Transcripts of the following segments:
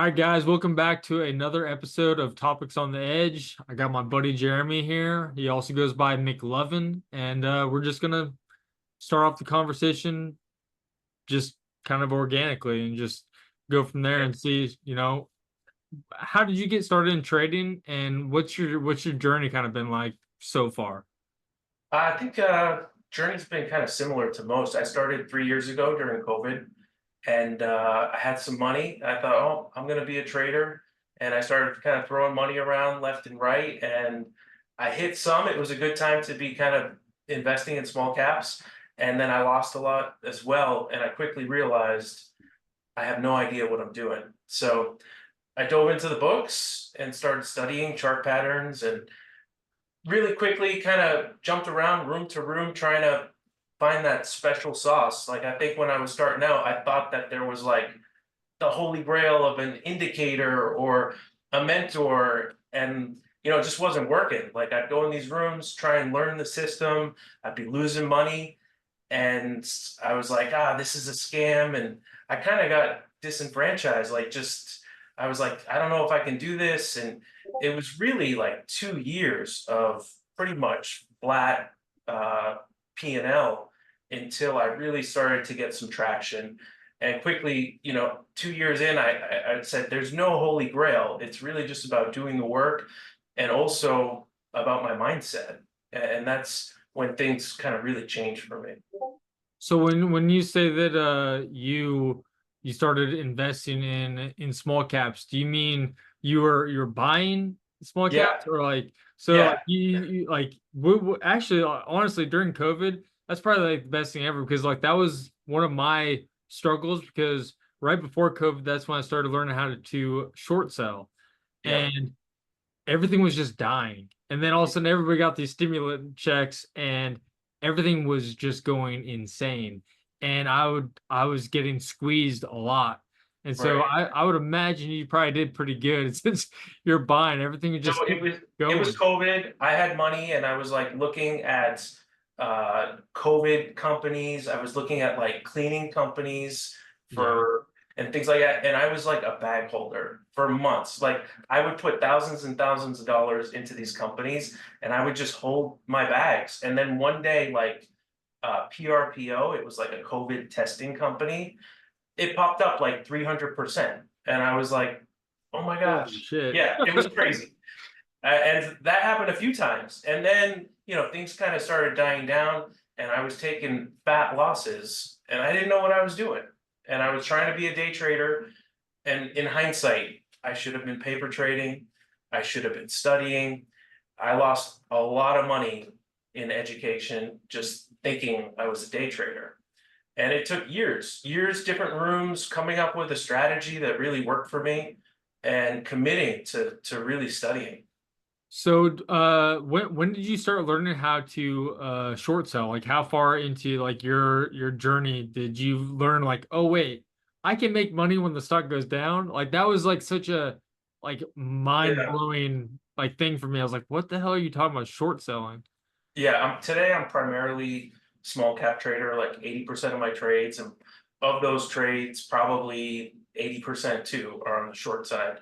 All right, guys, welcome back to another episode of Topics on the Edge. I got my buddy Jeremy here. He also goes by McLovin, and we're just gonna start off the conversation just kind of organically and just go from there Yeah. and see, how did you get started in trading and what's your journey kind of been like so far? I think journey's been kind of similar to most. I started 3 years ago during COVID, and I had some money. I thought, oh, I'm going to be a trader, and I started kind of throwing money around left and right, and I hit some. It was a good time to be kind of investing in small caps, and then I lost a lot as well, and I quickly realized I have no idea what I'm doing. So I dove into the books and started studying chart patterns and really quickly kind of jumped around room to room trying to find that special sauce. Like I think when I was starting out, I thought that there was like the holy grail of an indicator or a mentor, and it just wasn't working. Like I'd go in these rooms, try and learn the system, I'd be losing money, and I was like, this is a scam, and I kind of got disenfranchised. Like just I was like, I don't know if I can do this, and it was really like 2 years of pretty much flat P&L until I really started to get some traction. And quickly, 2 years in, I said, there's no holy grail. It's really just about doing the work and also about my mindset. And that's when things kind of really changed for me. So when you say that you started investing in small caps, do you mean you're buying small Yeah, caps or like so yeah, like you like actually honestly during COVID that's probably like the best thing ever because like that was one of my struggles because right before COVID that's when I started learning how to short sell yeah. and everything was just dying. And then all of a sudden everybody got these stimulant checks and everything was just going insane. And I was getting squeezed a lot. And so Right. I would imagine you probably did pretty good since you're buying everything would So just keep it was going. COVID. I had money and I was like looking at COVID companies. I was looking at like cleaning companies Yeah. for and things like that. And I was like a bag holder for months. Like I would put thousands and thousands of dollars into these companies and I would just hold my bags. And then one day, like PRPO, it was like a COVID testing company, it popped up like 300%. And I was like, oh my Holy gosh. shit. Yeah, it was crazy. And that happened a few times. And then, things kind of started dying down and I was taking fat losses and I didn't know what I was doing. And I was trying to be a day trader. And in hindsight, I should have been paper trading. I should have been studying. I lost a lot of money in education just thinking I was a day trader. And it took years, different rooms, coming up with a strategy that really worked for me and committing to really studying. So when did you start learning how to short sell? Like how far into like your journey did you learn like, oh wait, I can make money when the stock goes down? Like that was like such a like Yeah. mind-blowing like thing for me. I was like, what the hell are you talking about short selling? Yeah, today I'm primarily small cap trader, like 80% of my trades, and of those trades, probably 80% too are on the short side.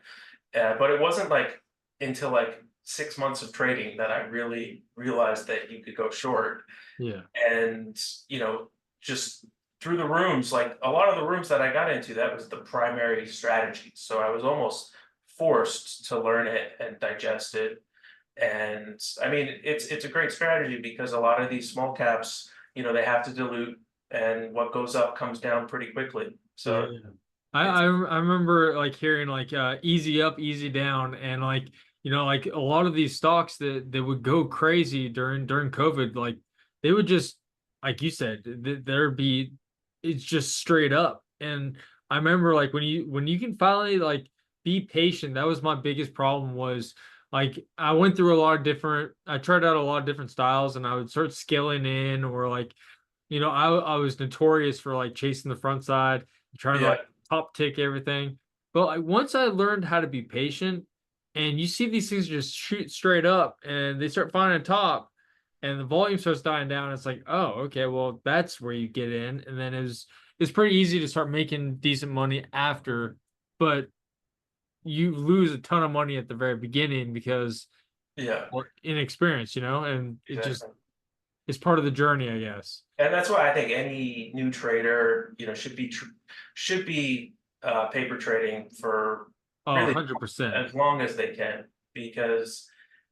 But it wasn't like until like 6 months of trading that I really realized that you could go short. Yeah. And, you know, just through the rooms, like a lot of the rooms that I got into, that was the primary strategy. So I was almost forced to learn it and digest it. And I mean, it's a great strategy because a lot of these small caps, they have to dilute, and what goes up comes down pretty quickly. Yeah. So I, it's I I remember like hearing like easy up, easy down, and like like a lot of these stocks that would go crazy during COVID, like they would just like you said, there'd be it's just straight up. And I remember like when you can finally like be patient, that was my biggest problem was like I went through I tried out a lot of different styles and I would start scaling in or like I was notorious for like chasing the front side, trying to yeah, like top tick everything. But like once I learned how to be patient, and you see these things just shoot straight up, and they start finding a top, and the volume starts dying down. It's like, oh, okay, well that's where you get in, and then it's pretty easy to start making decent money after. But you lose a ton of money at the very beginning because Yeah, well, inexperience, and it just exactly. is part of the journey, I guess. And that's why I think any new trader, should be paper trading for Oh, really 100%. as long as they can, because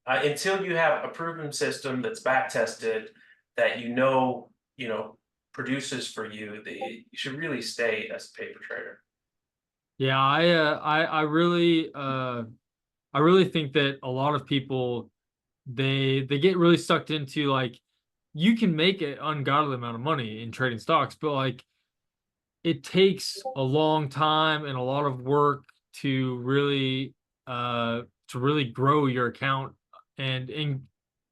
until you have a proven system that's back tested, that produces for you, you should really stay as a paper trader. Yeah, I really think that a lot of people they get really sucked into like you can make an ungodly amount of money in trading stocks, but like it takes a long time and a lot of work to really grow your account and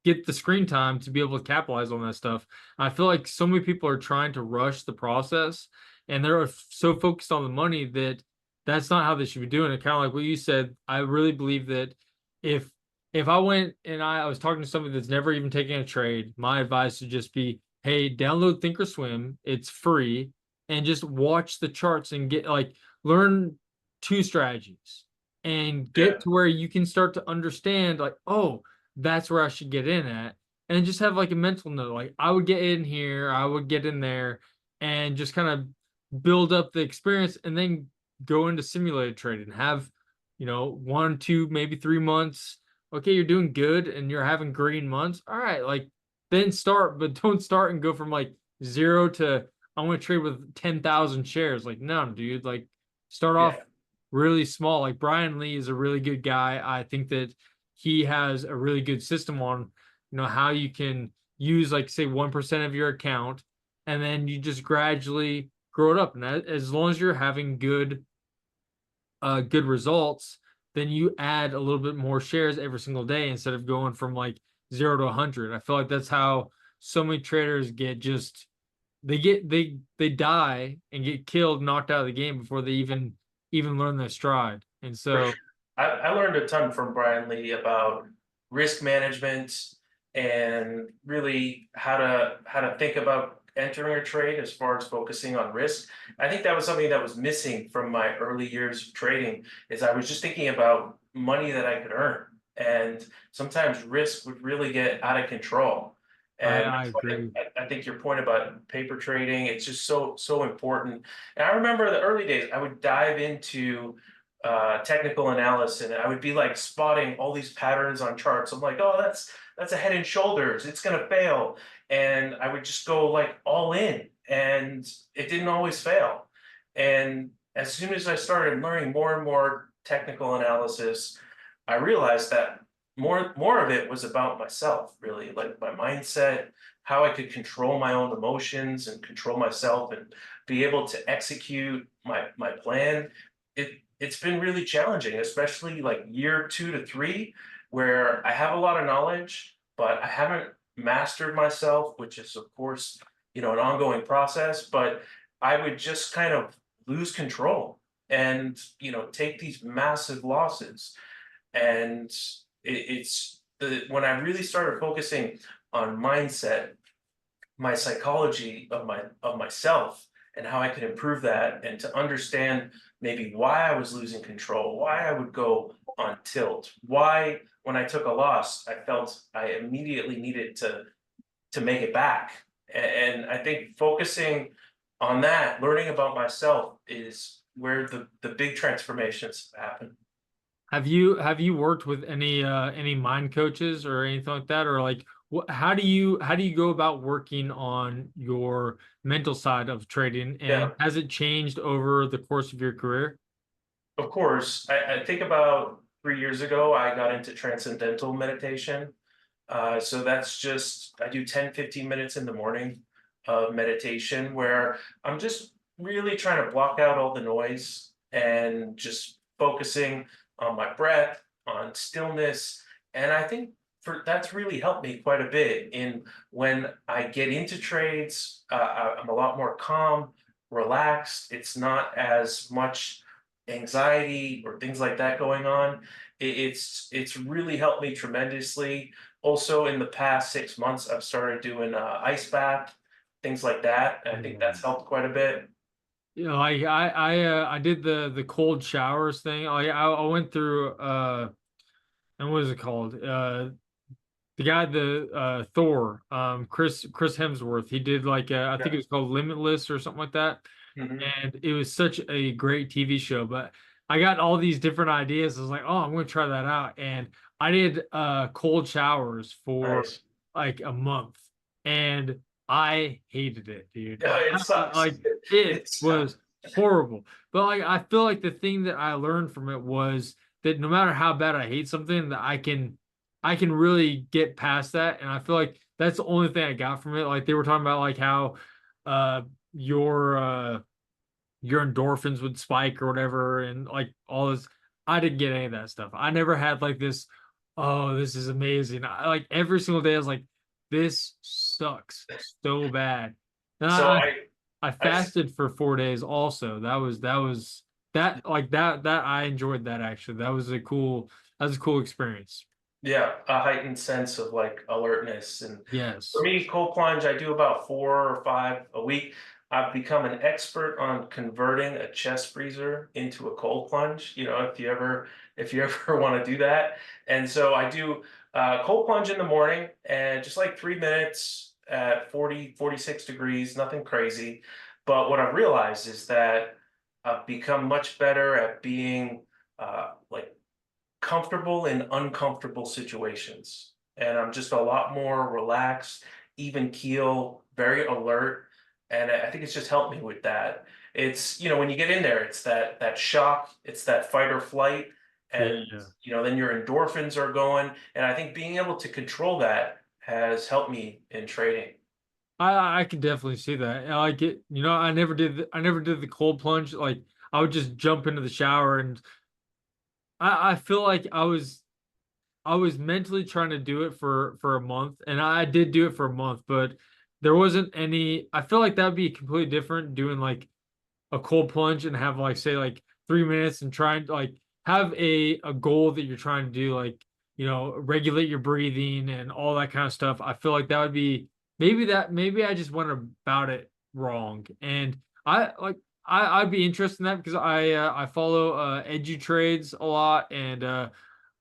get the screen time to be able to capitalize on that stuff. I feel like so many people are trying to rush the process and they're so focused on the money that that's not how they should be doing it. Kind of like what you said. I really believe that if if I went and I was talking to somebody that's never even taken a trade, my advice would just be, hey, download Thinkorswim. It's free and just watch the charts and get like learn two strategies and get Yeah, to where you can start to understand like, oh, that's where I should get in at. And just have like a mental note, like I would get in here, I would get in there, and just kind of build up the experience and then go into simulated trading. Have, 1, 2, maybe 3 months. Okay, you're doing good and you're having green months. All right, like then start, but don't start and go from like zero to I want to trade with 10,000 shares. Like, no, dude, like start off yeah, really small. Like Brian Lee is a really good guy. I think that he has a really good system on, how you can use like say 1% of your account and then you just gradually grow it up. And as long as you're having good results, then you add a little bit more shares every single day instead of going from like 0 to 100. I feel like that's how so many traders get just they die and get killed, knocked out of the game before they even learn their stride. And for so sure. I learned a ton from Brian Lee about risk management and really how to think about entering a trade as far as focusing on risk. I think that was something that was missing from my early years of trading, is I was just thinking about money that I could earn. And sometimes risk would really get out of control. And I that's why agree. I think your point about paper trading, it's just so important. And I remember the early days, I would dive into technical analysis, and I would be like spotting all these patterns on charts. I'm like, oh, that's a head and shoulders. It's gonna fail, and I would just go like all in, and it didn't always fail. And as soon as I started learning more and more technical analysis, I realized that more of it was about myself, really, like my mindset, how I could control my own emotions and control myself and be able to execute my plan. It's been really challenging, especially like year 2 to 3, where I have a lot of knowledge, but I haven't mastered myself, which is of course, an ongoing process, but I would just kind of lose control and, take these massive losses. And when I really started focusing on mindset, my psychology of myself and how I could improve that, and to understand maybe why I was losing control, why I would go on tilt, why when I took a loss, I felt I immediately needed to make it back. And I think focusing on that, learning about myself, is where the big transformations happen. Have you worked with any mind coaches or anything like that, or like how do you go about working on your mental side of trading, and Yeah. has it changed over the course of your career? Of course, I think about 3 years ago, I got into transcendental meditation. So that's just, I do 10, 15 minutes in the morning of meditation, where I'm just really trying to block out all the noise and just focusing on my breath, on stillness. And I think that's really helped me quite a bit in when I get into trades. I'm a lot more calm, relaxed. It's not as much anxiety or things like that going on. It's really helped me tremendously. Also, in the past 6 months, I've started doing ice bath, things like that. And I think that's Mm. helped quite a bit. You know, like I did the cold showers thing. Like I went through and what is it called? The guy, the Thor, Chris Hemsworth. He did like I think Yeah. it was called Limitless or something like that. Mhm. And it was such a great TV show. But I got all these different ideas. I was like, oh, I'm gonna try that out. And I did cold showers for Nice. like a month, and I hated it, dude. Yeah, it sucks. Like it It was sucks. horrible. But like I feel like the thing that I learned from it was that no matter how bad I hate something, that I can really get past that. And I feel like that's the only thing I got from it. Like they were talking about like how uh your uh your endorphins would spike or whatever, and like all this. I didn't get any of that stuff. I never had like this, oh, this is amazing. I like every single day I was like, this sucks so bad. And So I I fasted for 4 days also. That I enjoyed that actually. That was a cool experience. Yeah, a heightened sense of like alertness. And for Yes. me, cold plunge, I do about 4 or 5 a week. I've become an expert on converting a chest freezer into a cold plunge. If you ever want to do that. And so I do cold plunge in the morning and just like 3 minutes at 40, 46 degrees, nothing crazy. But what I've realized is that I've become much better at being like comfortable in uncomfortable situations. And I'm just a lot more relaxed, even keel, very alert. And I think it's just helped me with that. When you get in there, it's that shock, it's that fight or flight. And, Yeah. then your endorphins are going. And I think being able to control that has helped me in trading. I can definitely see that. And I get, I never did the cold plunge. Like I would just jump into the shower, and I feel like I was mentally trying to do it for a month, and I did do it for a month, but there wasn't any. I feel like that would be completely different doing like a cold plunge and have like say like 3 minutes and trying to like have a goal that you're trying to do, like regulate your breathing and all that kind of stuff. I feel like that would be maybe I just went about it wrong. And I like I'd be interested in that because I follow edu trades a lot. And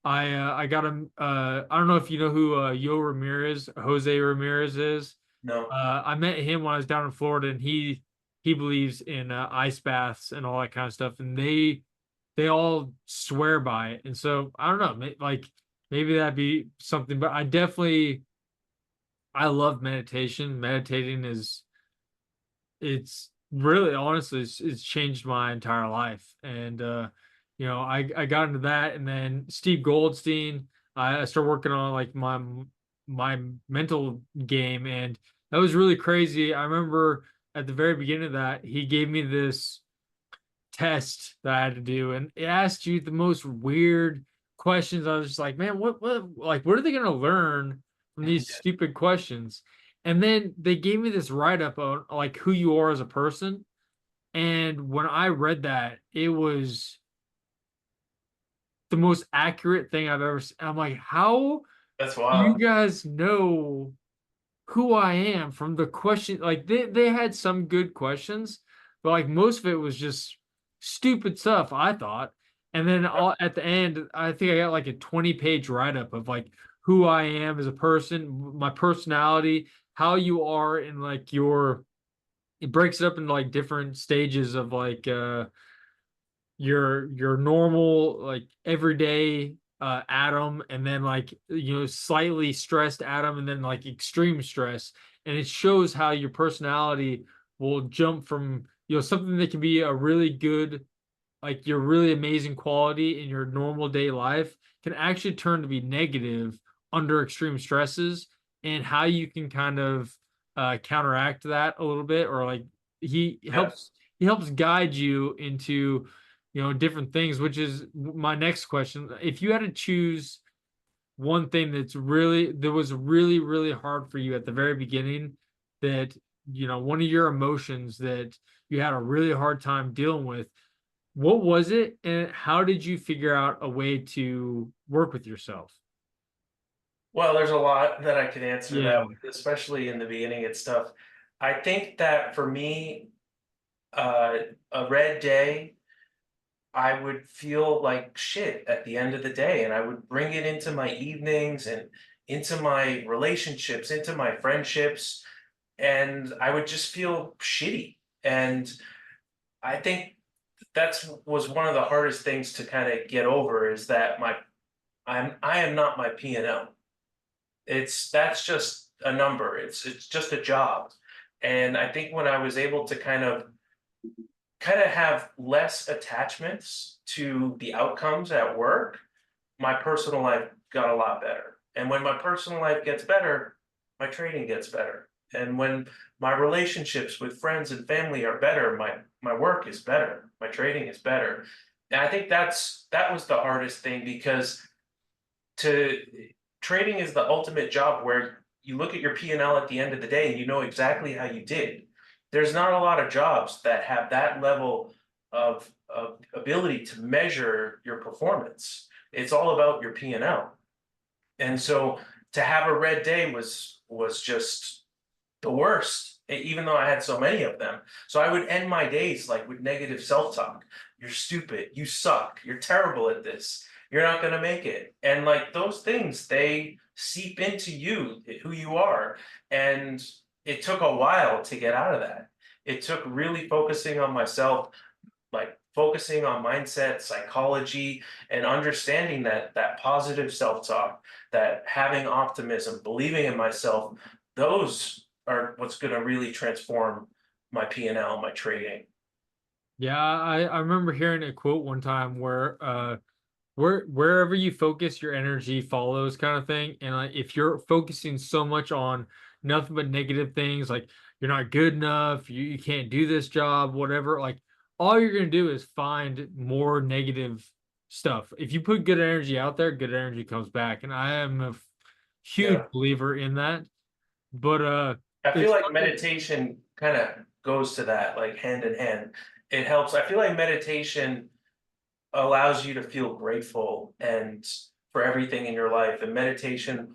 I got him. I don't know if you know who Jose Ramirez is. No. I met him when I was down in Florida, and he believes in ice baths and all that kind of stuff, and they all swear by it. And so I don't know, like maybe that'd be something. But I love meditation. Meditating is it's really honestly it's changed my entire life. And I got into that, and then Steve Goldstein, I started working on like my mental game, and that was really crazy. I remember at the very beginning of that, he gave me this test that I had to do, and it asked you the most weird questions. I was just like, man, what are they gonna learn from these stupid questions? And then they gave me this write up on like who you are as a person. And when I read that, it was the most accurate thing I've ever seen. I'm like, how That's do you wild. guys know who I am from the question? Like they had some good questions, but like most of it was just stupid stuff, I thought. And then at the end, I think I got like a 20-page write-up of like who I am as a person, my personality, how you are in like your it breaks it up into like different stages of like your normal like everyday atom, and then like slightly stressed atom, and then like extreme stress. And it shows how your personality will jump from something that can be a really good, like your really amazing quality in your normal day life, can actually turn to be negative under extreme stresses. And how you can kind of counteract that a little bit, or like he Yeah. helps he helps guide you into different things, which is my next question. If you had to choose one thing that was really really hard for you at the very beginning, that one of your emotions that you had a really hard time dealing with, what was it, and how did you figure out a way to work with yourself? Well, there's a lot that I could answer Yeah. that with, especially in the beginning. It's tough. I think that for me, uh, a red day, I would feel like shit at the end of the day, and I would bring it into my evenings and into my relationships, into my friendships, and I would just feel shitty. And I think that's was one of the hardest things to kind of get over is that I am not my P&L. It's that's just a number. It's just a job. And I think when I was able to kind of have less attachments to the outcomes at work, my personal life got a lot better. And when my personal life gets better, my trading gets better. And when my relationships with friends and family are better, my work is better, my trading is better. And I think that was the hardest thing because to trading is the ultimate job where you look at your P&L at the end of the day and you know exactly how you did. There's not a lot of jobs that have that level of ability to measure your performance. It's all about your P&L. And so to have a red day was just the worst, even though I had so many of them. So I would end my days like with negative self-talk. You're stupid, you suck, you're terrible at this, you're not gonna make it. And like those things, they seep into you, who you are. And it took a while to get out of that. It took really focusing on myself, like focusing on mindset, psychology, and understanding that positive self-talk, that having optimism, believing in myself, those are what's going to really transform my P&L, my trading. Yeah, I remember hearing a quote one time where wherever you focus your energy follows kind of thing. And like if you're focusing so much on nothing but negative things, like you're not good enough, you can't do this job, whatever, like all you're gonna do is find more negative stuff. If you put good energy out there, good energy comes back. And I am a huge Yeah. believer in that. But I feel it's like funny. meditation kind of goes to that, like hand in hand. It helps. I feel like meditation allows you to feel grateful and for everything in your life. And meditation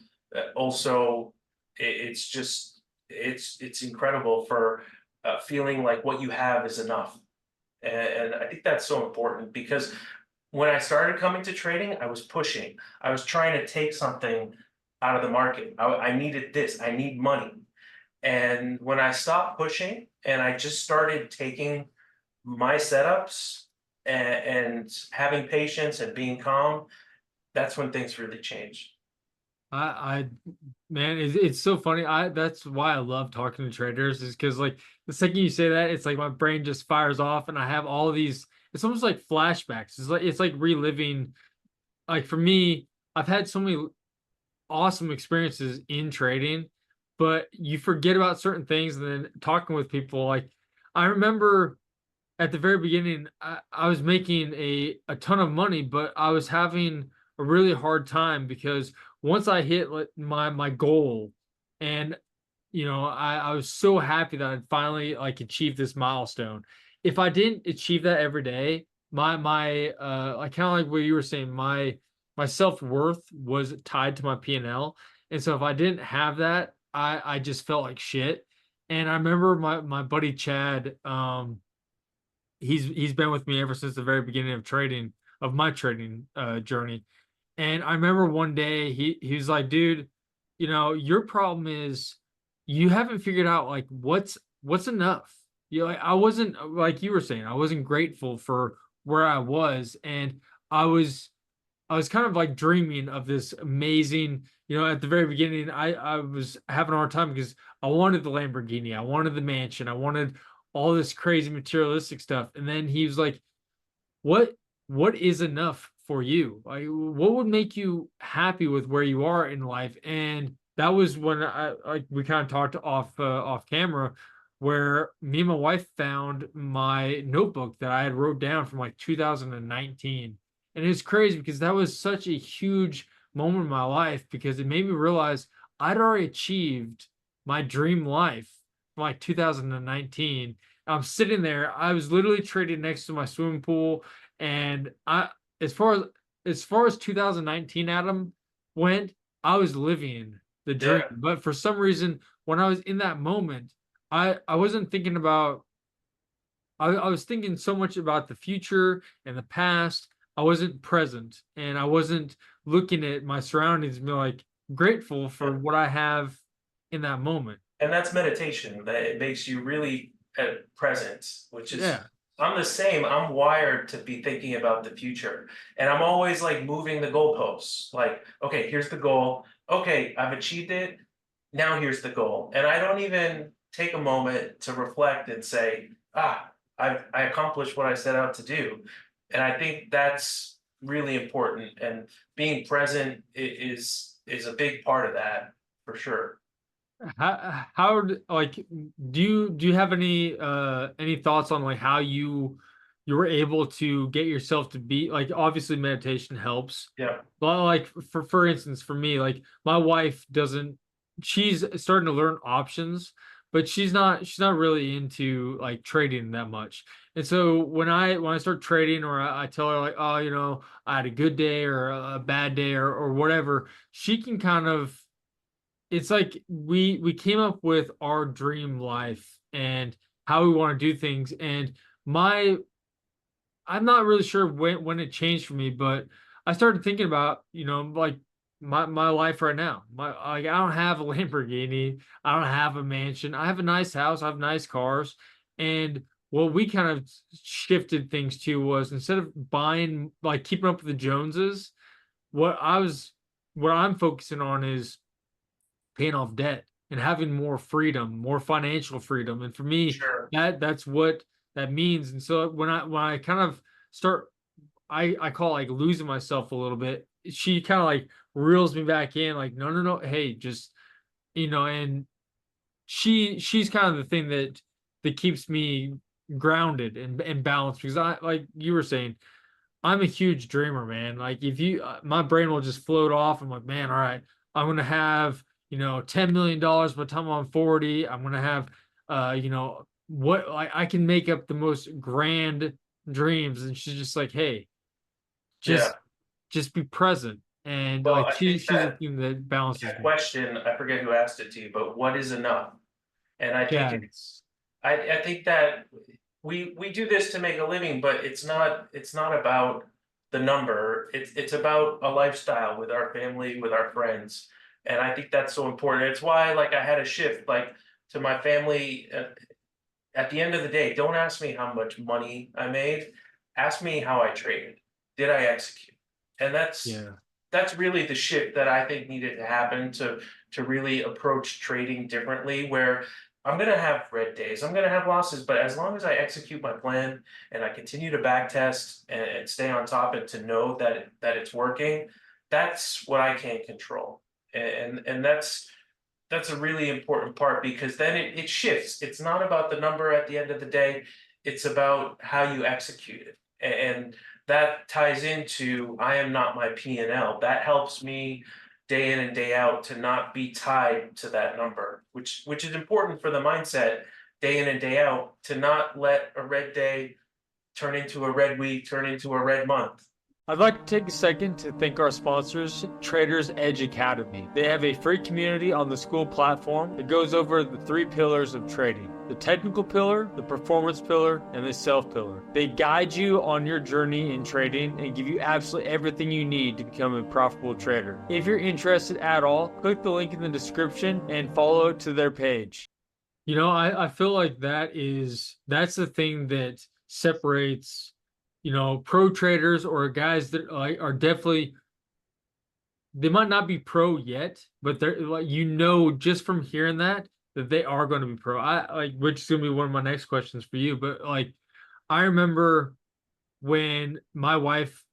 also, it's just it's incredible for feeling like what you have is enough. And I think that's so important because when I started coming to trading, I was pushing. I was trying to take something out of the market. I needed this. I need money. And when I stopped pushing and I just started taking my setups and having patience and being calm, that's when things really change. I man, it's so funny. That's why I love talking to traders is because like the second you say that, it's like my brain just fires off and I have all these. It's almost like flashbacks. It's like reliving. Like for me, I've had so many awesome experiences in trading, but you forget about certain things and then talking with people. Like I remember at the very beginning, I was making a ton of money, but I was having a really hard time because once I hit like, my goal, and I was so happy that I'd finally like achieved this milestone. If I didn't achieve that every day, my like kind of like what you were saying, my self-worth was tied to my P&L. And so if I didn't have that, I just felt like shit. And I remember my buddy Chad, he's been with me ever since the very beginning of my trading journey. And I remember one day he was like, dude, your problem is you haven't figured out like what's enough. Like I wasn't like you were saying, I wasn't grateful for where I was. And I was I was kind of like dreaming of this amazing, at the very beginning, I was having a hard time because I wanted the Lamborghini, I wanted the mansion, I wanted all this crazy materialistic stuff. And then he was like, what what is enough for you? Like what would make you happy with where you are in life? And that was when I like we kind of talked off camera where me and my wife found my notebook that I had wrote down from like 2019. And it's crazy because that was such a huge moment in my life because it made me realize I'd already achieved my dream life from like 2019. I'm sitting there. I was literally trading next to my swimming pool, and as far as as far as 2019 Adam went, I was living the dream. Yeah. But for some reason, when I was in that moment, I wasn't thinking about I was thinking so much about the future and the past. I wasn't present, and I wasn't looking at my surroundings and be like grateful for what I have in that moment. And that's meditation, that it makes you really present, which is, Yeah. I'm the same. I'm wired to be thinking about the future, and I'm always like moving the goalposts. Like, okay, here's the goal. Okay, I've achieved it. Now here's the goal, and I don't even take a moment to reflect and say, I accomplished what I set out to do. And I think that's really important, and being present is a big part of that, for sure. Like, do you have any thoughts on like how you were able to get yourself to be like, obviously meditation helps, Yeah, but like for instance, for me, like my wife doesn't, she's starting to learn options, but she's not really into like trading that much. And so when I start trading, or I tell her like, oh, I had a good day or a bad day, or whatever, she can kind of, it's like we came up with our dream life and how we want to do things. And my I'm not really sure when it changed for me, but I started thinking about, like my life right now. Like, I don't have a Lamborghini, I don't have a mansion, I have a nice house, I have nice cars. And what we kind of shifted things to was, instead of buying, like keeping up with the Joneses, what I was what I'm focusing on is paying off debt and having more freedom, more financial freedom. And for me, sure. that's what that means. And so when I kind of start, I call it like losing myself a little bit. She kind of like reels me back in, like, no, no, no, hey, just, and she's kind of the thing that keeps me grounded and balanced, because I, like you were saying, I'm a huge dreamer, man. Like, if you, my brain will just float off. I'm like, man, all right, I'm gonna have, $10 million by the time I'm 40. I'm gonna have, what, like, I can make up the most grand dreams. And she's just like, hey, Yeah. just just be present. And Well, like, I think she's the that thing that balances that me. question, I forget who asked it to you, but what is enough? And I think Yeah, it's, I think that we do this to make a living, but it's not about the number. It's about a lifestyle with our family, with our friends. And I think that's so important. It's why, like, I had a shift, like, to my family. At the end of the day, don't ask me how much money I made. Ask me how I traded. Did I execute? And yeah. that's really the shift that I think needed to happen to really approach trading differently. Where I'm gonna have red days, I'm gonna have losses, but as long as I execute my plan and I continue to back test and stay on top, and to know that that it's working, that's what I can control. And that's a really important part, because then it shifts. It's not about the number at the end of the day, it's about how you execute it. And that ties into, I am not my P&L. That helps me day in and day out to not be tied to that number, which is important for the mindset, day in and day out, to not let a red day turn into a red week, turn into a red month. I'd like to take a second to thank our sponsors, Traders Edge Academy. They have a free community on the Skool platform that goes over the three pillars of trading: the technical pillar, the performance pillar, and the self pillar. They guide you on your journey in trading and give you absolutely everything you need to become a profitable trader. If you're interested at all, click the link in the description and follow to their page. I feel like that's the thing that separates, pro traders, or guys that are definitely, they might not be pro yet, but they're like, just from hearing that they are going to be pro. I like, which is gonna be one of my next questions for you. But like, I remember when my wife,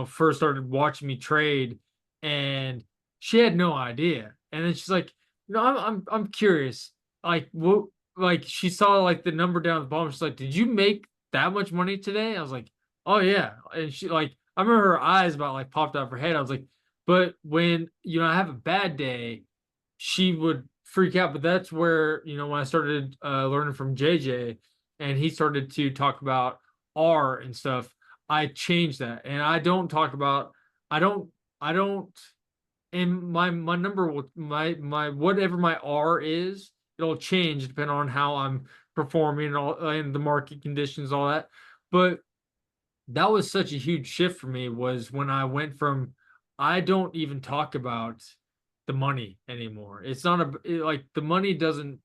first started watching me trade, and she had no idea. And then she's like, I'm curious. Like, what, like, she saw like the number down at the bottom. She's like, did you make that much money today? I was like, oh yeah. And she, like, I remember her eyes about like popped out of her head. I was like, but when, I have a bad day, she would freak out. But that's where, when I started learning from JJ, and he started to talk about R and stuff, I changed that. And I don't, I don't, and my number will, my whatever my R is, it'll change depending on how I'm performing all and the market conditions, all that. But that was such a huge shift for me was when I went from I don't even talk about the money anymore. It's not like the money doesn't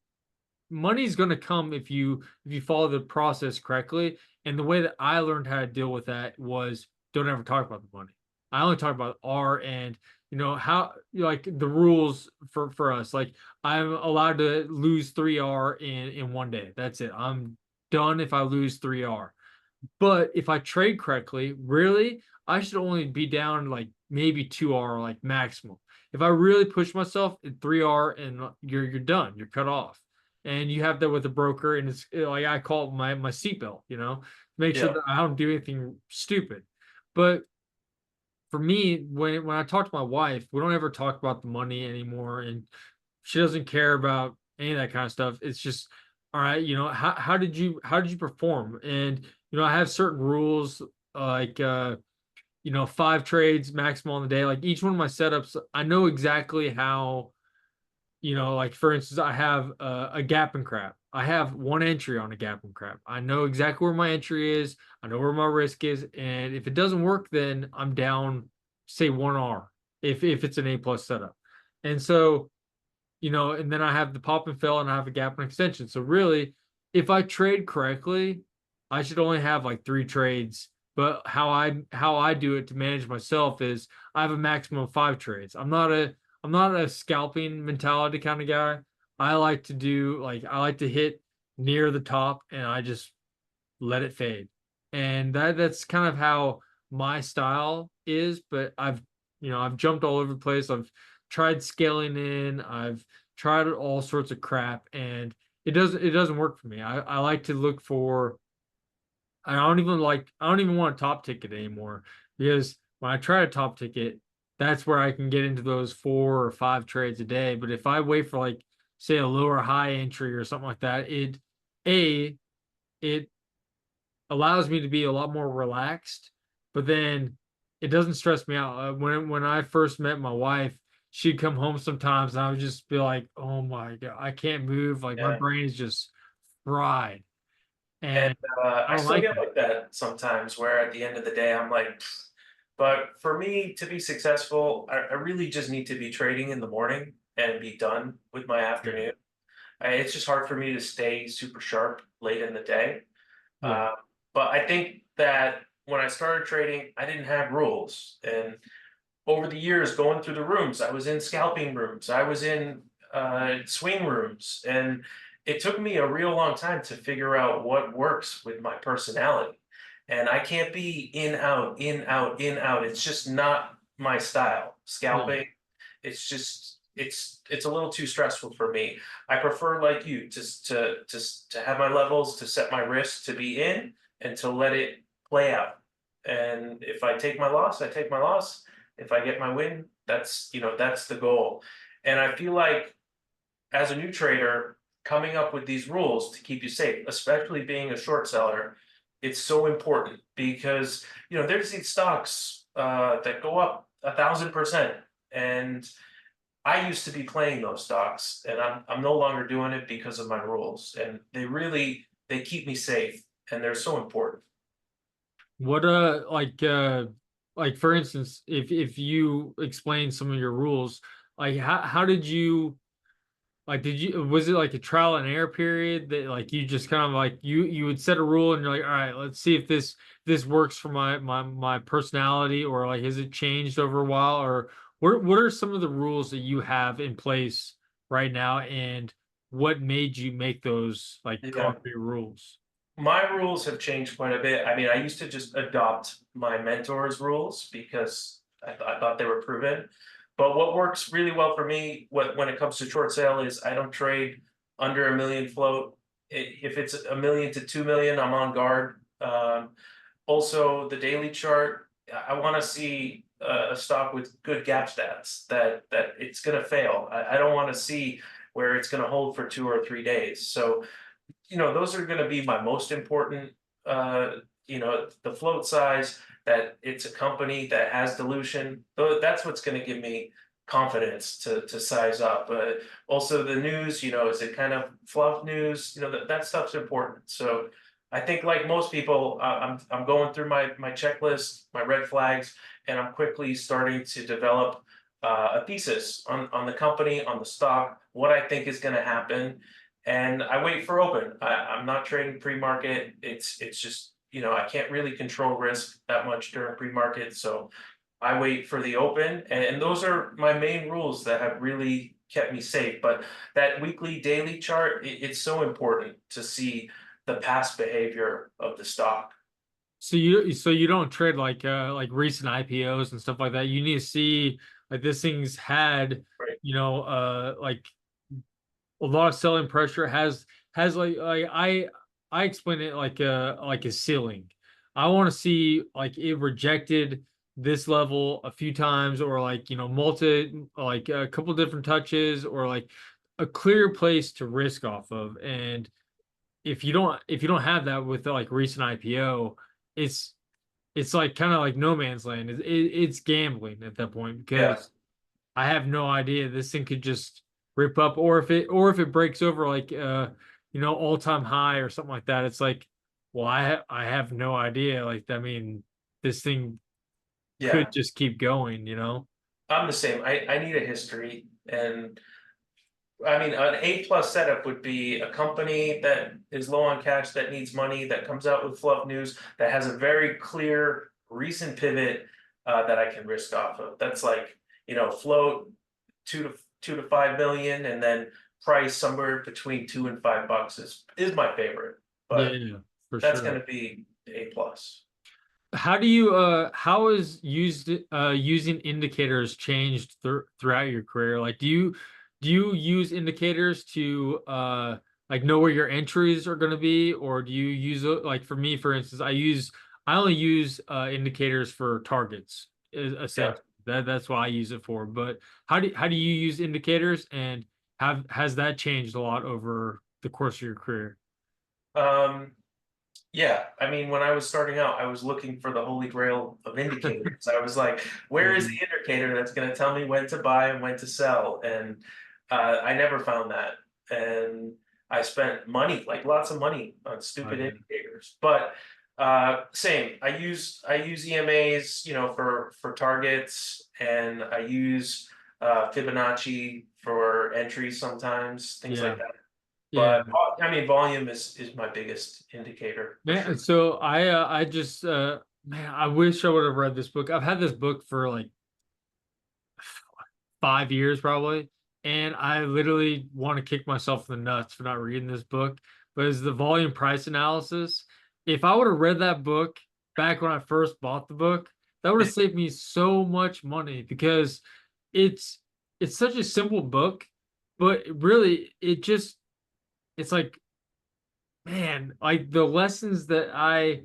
money's going to come if you follow the process correctly. And the way that I learned how to deal with that was don't ever talk about the money. I only talk about R and how like the rules for us. Like I'm allowed to lose 3R in 1 day. That's it. I'm done if I lose 3R. But if I trade correctly, really, I should only be down like maybe 2R, like maximum. If I really push myself at 3R and you're done, you're cut off. And you have that with a broker, and it's like I call it my seatbelt, make sure Yeah. that I don't do anything stupid. But for me, when I talk to my wife, we don't ever talk about the money anymore, and she doesn't care about any of that kind of stuff. It's just, all right, how did you perform? And I have certain rules like 5 trades maximum on the day. Like each one of my setups, I know exactly how, like for instance, I have a gap and crap. I have one entry on a gap and crap. I know exactly where my entry is. I know where my risk is, and if it doesn't work, then I'm down, say 1R. If it's an A+ setup, and so and then I have the pop and fill and I have a gap and extension. So really, if I trade correctly, I should only have like 3 trades. But how I do it to manage myself is I have a maximum of 5 trades. I'm not a scalping mentality kind of guy. I like to hit near the top and I just let it fade. And that's kind of how my style is, but I've jumped all over the place. I've tried scaling in, I've tried all sorts of crap and it doesn't work for me. I like to look for I don't even want a top ticket anymore because when I try to top ticket, that's where I can get into those 4 or 5 trades a day. But if I wait for like say a lower high entry or something like that, a it allows me to be a lot more relaxed, but then it doesn't stress me out. When I first met my wife, she'd come home sometimes and I would just be like, "Oh my God, I can't move. Like my Yeah. brain is just fried." And And I I don't still like get that. like that sometimes where at the end of the day, I'm like, "Pfft." But for me to be successful, I really just need to be trading in the morning and be done with my Yeah. afternoon. It's just hard for me to stay super sharp late in the day. Yeah. Uh, but I think that when I started trading, I didn't have rules. And over the years, going through the rooms, I was in scalping rooms, I was in swing rooms, and it took me a real long time to figure out what works with my personality. And I can't be in, out, in, out, in, out. It's just not my style. Yeah. Scalping, it's a little too stressful for me. I prefer like you to have my levels, to set my risk, to be in and to let it play out. And if I take my loss, I take my loss. If I get my win, that's the goal. And I feel like as a new trader, coming up with these rules to keep you safe, especially being a short seller, it's so important because there's these stocks that go up 1,000%, and I used to be playing those stocks, and I'm no longer doing it because of my rules, and they keep me safe, and they're so important. What like for instance, if you explain some of your rules, like how did you like did you was it like a trial and error period that like you just kind of like you would set a rule and you're like, all right, let's see if this works for my personality, or like has it changed over a while, or what are some of the rules that you have in place right now, and what made you make those like Yeah. concrete rules? My rules have changed quite a bit. I mean, I used to just adopt my mentor's rules because I thought they were proven. But what works really well for me when it comes to short sale is I don't trade under a million float. If it's a million to 2 million, I'm on guard. Also, the daily chart, I want to see a stock with good gap stats that it's going to fail. I don't want to see where it's going to hold for 2 or 3 days. So those are going to be my most important. The float size, that it's a company that has dilution. That's what's going to give me confidence to size up. But also the news, is it kind of fluff news? That stuff's important. So I think like most people, I'm going through my checklist, my red flags, and I'm quickly starting to develop a thesis on the company, on the stock, what I think is going to happen, and I wait for open. I'm not trading pre-market. It's just I can't really control risk that much during pre-market, so I wait for the open, and those are my main rules that have really kept me safe. But that weekly, daily chart, it's so important to see the past behavior of the stock. So you don't trade like recent IPOs and stuff like that. You need to see like this thing's had, Right. like a lot of selling pressure, has like I explain it like a ceiling. I want to see like it rejected this level a few times, or like multi, like a couple different touches, or like a clear place to risk off of. And if you don't have that with like recent IPO, it's it's like kind of like no man's land. It's gambling at that point, Yeah. because I have no idea. This thing could just rip up, or if it breaks over like all time high or something like that. It's like, well, I have no idea. Like, I mean, this thing could Yeah. just keep going. I'm the same. I need a history, and I mean, an A+ setup would be a company that is low on cash, that needs money, that comes out with fluff news, that has a very clear recent pivot that I can risk off of. That's like, float 2 to 5 million, and then price somewhere between $2 and $5 is my favorite. Yeah, But yeah, for that's sure. going to be A+. How is using indicators changed throughout your career? Like, do you use indicators to like know where your entries are going to be, or do you use like, for me, for instance, I only use indicators for targets, Yeah. essentially. That's what I use it for. But how do you use indicators, and has that changed a lot over the course of your career? Um, Yeah, I mean, when I was starting out, I was looking for the holy grail of indicators. I was like, where is the Um, indicator that's going to tell me when to buy and when to sell? And I never found that. And I spent money, like lots of money, on oh, stupid yeah. indicators. But same, I use EMAs, for targets, and I use Fibonacci for entries sometimes, things like Yeah. that. Yeah. But I mean, volume is my biggest indicator for Man, sure. so I just man, I wish I would have read this book. I've had this book for like 5 years probably, and I literally want to kick myself in the nuts for not reading this book. But it's the volume price analysis. If I would have read that book back when I first bought the book, that would have saved me so much money, because it's it's such a simple book, but really it's like, man, like the lessons that I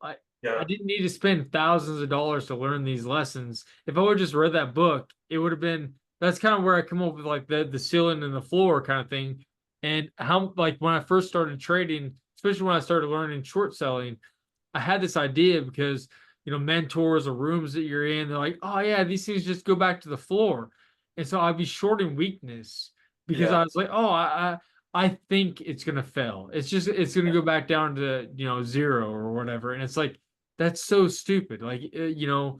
I Yeah, didn't need to spend thousands of dollars to learn these lessons. If I would have just read that book, it would have been, that's kind of where I come up with like the ceiling and the floor kind of thing. And how, like, when I first started trading, especially when I started learning short selling, I had this idea because mentors or rooms that you're in, they're like, oh yeah, these things just go back to the floor. And so I'd be shorting weakness because yeah, I was like, oh, I think it's gonna fail. It's gonna go back down to zero or whatever. And it's like, that's so stupid. Like, you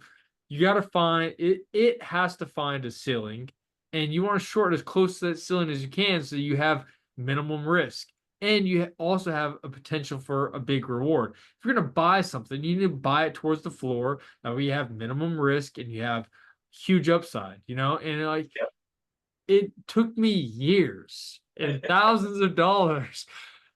gotta find it, it has to find a ceiling, and you want to short as close to that ceiling as you can, so you have minimum risk, and you also have a potential for a big reward. If you're going to buy something, you need to buy it towards the floor. That way you have minimum risk and you have huge upside. And like, it took me years and yeah. thousands of dollars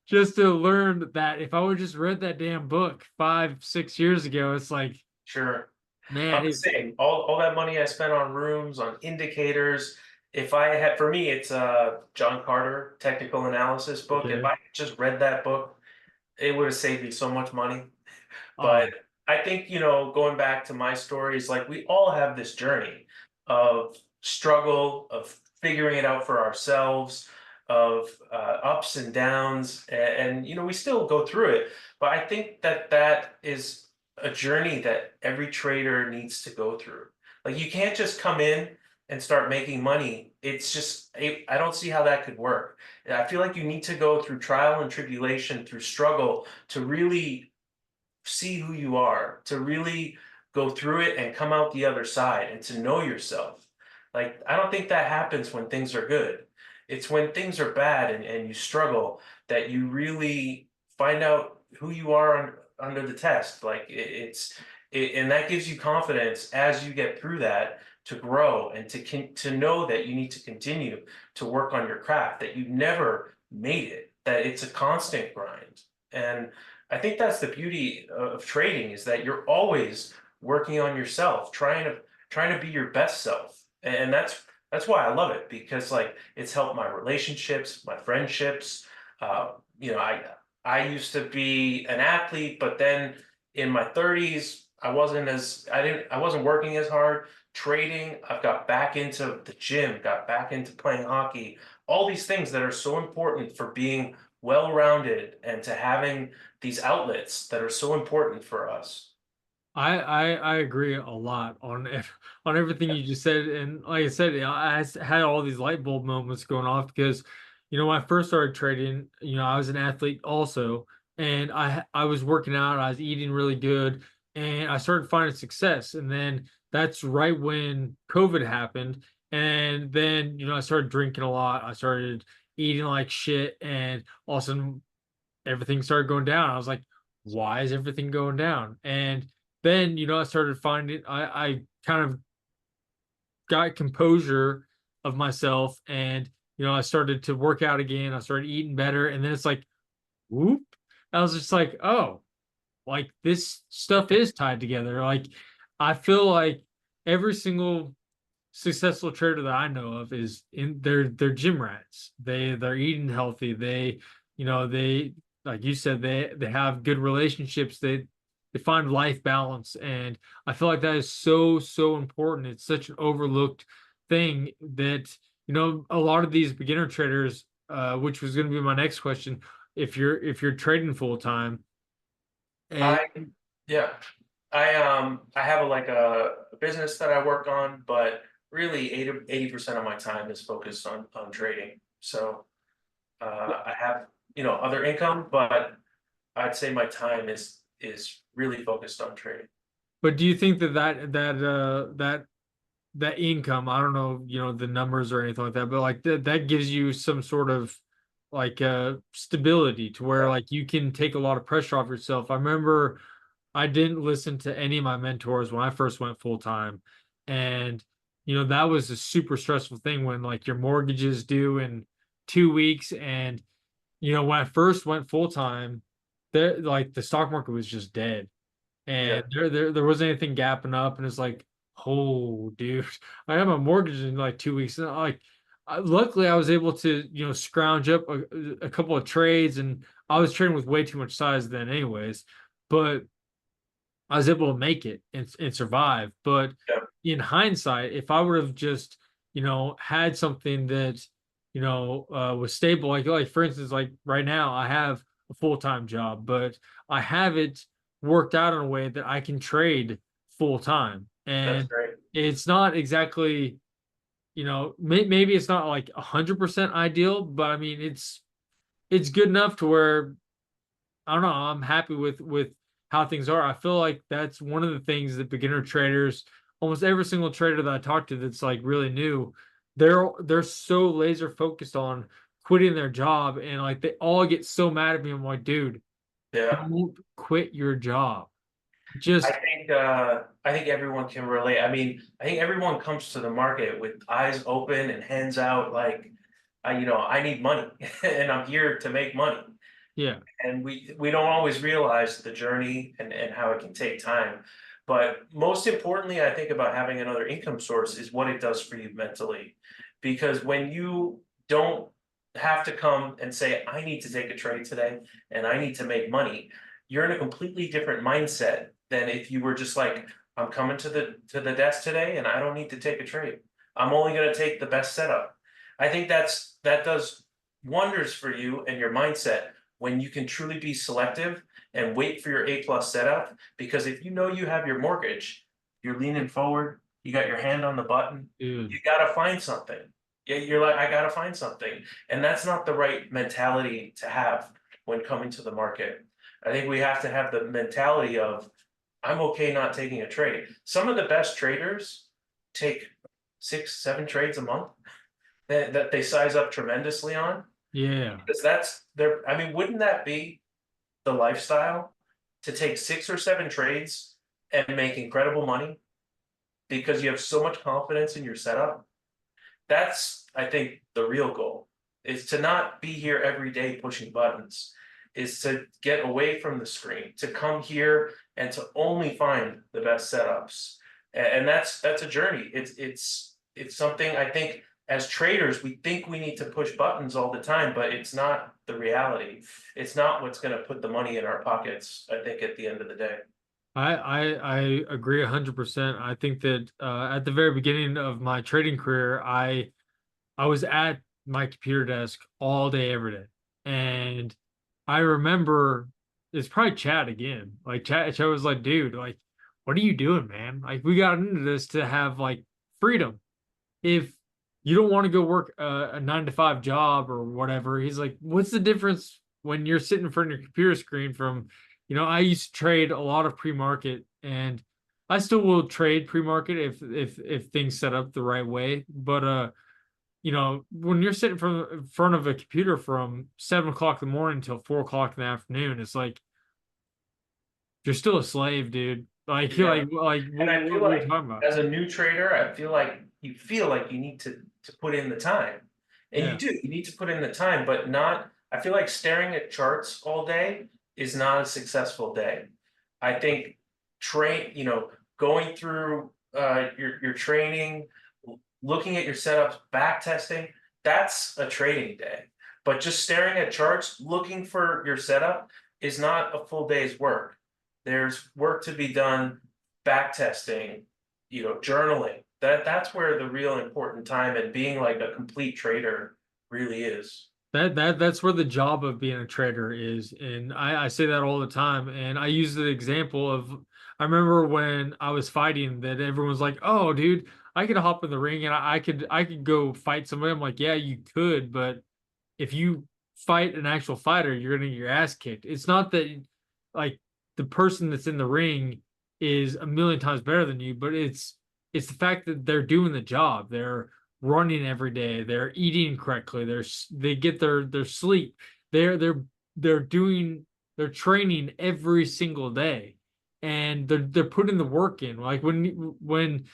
just to learn that. If I would just read that damn book 5, 6 years ago, it's like, Sure. I'm man, the same. All that money I spent on rooms, on indicators. If I had, for me, it's John Carter technical analysis book. If okay. I had just read that book, it would have saved me so much money. Oh, But I think, going back to my stories, like we all have this journey of struggle, of figuring it out for ourselves, of ups and downs, and we still go through it. But I think that is a journey that every trader needs to go through. Like you can't just come in. and start making money, it's just I don't see how that could work. And I feel like you need to go through trial and tribulation, through struggle to really see who you are, to really go through it and come out the other side and to know yourself. Like, I don't think that happens when things are good. It's when things are bad and you struggle that you really find out who you are under the test. Like and that gives you confidence as you get through that to grow and to know that you need to continue to work on your craft, that you never made it, that it's a constant grind. And I think that's the beauty of trading, is that you're always working on yourself, trying to be your best self. And that's why I love it, because like it's helped my relationships, my friendships. Uh, you know, I used to be an athlete, but then in my 30s, I wasn't working as hard. Trading, I've got back into the gym, got back into playing hockey, all these things that are so important for being well-rounded and to having these outlets that are so important for us. I agree a lot on on everything you just said, and like I said, had all these light bulb moments going off because, when I first started trading, I was an athlete also, and I was working out, I was eating really good, and I started finding success, and then that's right when COVID happened, and then I started drinking a lot, I started eating like shit, and all of a sudden everything started going down. I was like, why is everything going down? And then, I started finding I kind of got composure of myself and I started to work out again. I started eating better. And then it's like, whoop. I was just like, oh, like this stuff is tied together. Like I feel like every single successful trader that I know of is in they're gym rats. They're eating healthy. They like you said, they have good relationships. They find life balance. And I feel like that is so, so important. It's such an overlooked thing that, a lot of these beginner traders, which was gonna be my next question, if you're trading full time and I Yeah. I have a business that I work on, but really 80% of my time is focused on trading. So I have, other income, but I'd say my time is really focused on trading. but do you think that income, I don't know, the numbers or anything like that, but like that gives you some sort of like stability to where Yeah. like you can take a lot of pressure off yourself. I remember I didn't listen to any of my mentors when I first went full time. And that was a super stressful thing when like your mortgage is due in 2 weeks. And when I first went full time, there like the stock market was just dead Yeah. and there wasn't anything gapping up, and it's like, oh, dude, I have a mortgage in like 2 weeks, and luckily I was able to scrounge up a couple of trades, and I was trading with way too much size then, anyways, but I was able to make it and survive. But Yeah. in hindsight, if I would have just had something that was stable, like for instance, like right now I have a full time job, but I have it worked out in a way that I can trade full time, That's and great. it's not exactly maybe it's not like 100% ideal, but I mean it's good enough to where I don't know. I'm happy with how things are. I feel like that's one of the things that beginner traders, almost every single trader that I talk to that's like really new, they're so laser focused on quitting their job, and like they all get so mad at me. I'm like, dude, Yeah. don't quit your job. Just I think everyone can relate. I mean, I think everyone comes to the market with eyes open and hands out, like, I need money and I'm here to make money. yeah. And we don't always realize the journey and how it can take time. But most importantly, I think about having another income source is what it does for you mentally. Because when you don't have to come and say, I need to take a trade today and I need to make money, you're in a completely different mindset than if you were just like, I'm coming to the desk today and I don't need to take a trade. I'm only going to take the best setup. I think that does wonders for you and your mindset when you can truly be selective and wait for your A plus setup. Because if you know you have your mortgage, you're leaning forward, You got your hand on the button. dude. You got to find something. Yeah, you're like, I got to find something. And that's not the right mentality to have when coming to the market. I think we have to have the mentality of, I'm okay not taking a trade. Some of the best traders take 6, 7 trades a month that they size up tremendously on, Yeah. because that's their, I mean, wouldn't that be the lifestyle to take 6 or 7 trades and make incredible money because you have so much confidence in your setup? That's, I think, the real goal, is to not be here every day pushing buttons, is to get away from the screen, to come here and to only find the best setups. And that's a journey. It's something I think as traders, we think we need to push buttons all the time, but it's not the reality. It's not what's going to put the money in our pockets, I think, at the end of the day. I agree 100%. I think that at the very beginning of my trading career, I was at my computer desk all day, every day. And I remember it's probably Chad again. Like Chad was like, dude, like, what are you doing, man? Like, we got into this to have like freedom. If you don't want to go work a 9 to 5 job or whatever, he's like, what's the difference when you're sitting in front of your computer screen from, I used to trade a lot of pre-market and I still will trade pre-market if things set up the right way. But when you're sitting from in front of a computer from 7 o'clock in the morning until 4 o'clock in the afternoon, it's like you're still a slave, dude. Like you're Yeah. like And I feel what are you like talking about? as a new trader, I feel like you need to put in the time. And you Yeah. do, you need to put in the time, but not, I feel like staring at charts all day is not a successful day. I think going through your training, looking at your setups, back testing, that's a trading day. But just staring at charts, looking for your setup is not a full day's work. There's work to be done, back testing, journaling. That's where the real important time and being like a complete trader really is. That's where the job of being a trader is. And I say that all the time. And I use the example of I remember when I was fighting that everyone's like, oh dude, I could hop in the ring and I could go fight somebody. I'm like, yeah, you could, but if you fight an actual fighter, you're gonna get your ass kicked. It's not that like the person that's in the ring is a million times better than you, but it's the fact that they're doing the job. They're running every day. They're eating correctly. They get their sleep. They're doing they're training every single day, and they're putting the work in. Like when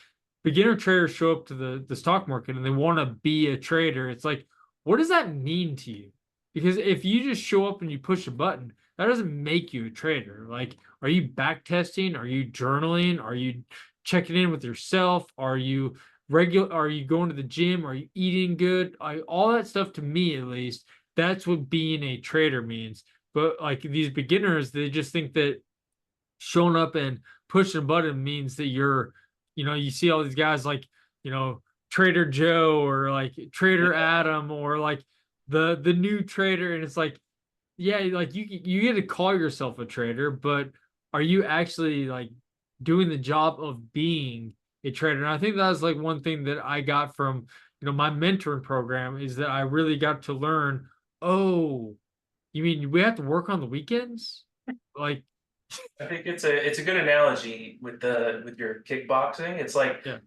beginner traders show up to the stock market and they want to be a trader, it's like, what does that mean to you? Because if you just show up and you push a button, that doesn't make you a trader. Like, are you back testing? Are you journaling? Are you checking in with yourself? Are you regular? Are you going to the gym? Are you eating good? All that stuff, to me at least, that's what being a trader means. But like these beginners, they just think that showing up and pushing a button means that you see all these guys like, you know, Trader Joe or like Trader Adam or like the new trader. And it's like, yeah, like you get to call yourself a trader, but are you actually like doing the job of being a trader? And I think that's like one thing that I got from, my mentoring program is that I really got to learn, oh, you mean we have to work on the weekends? Like, I think it's a good analogy with your kickboxing. It's like yeah.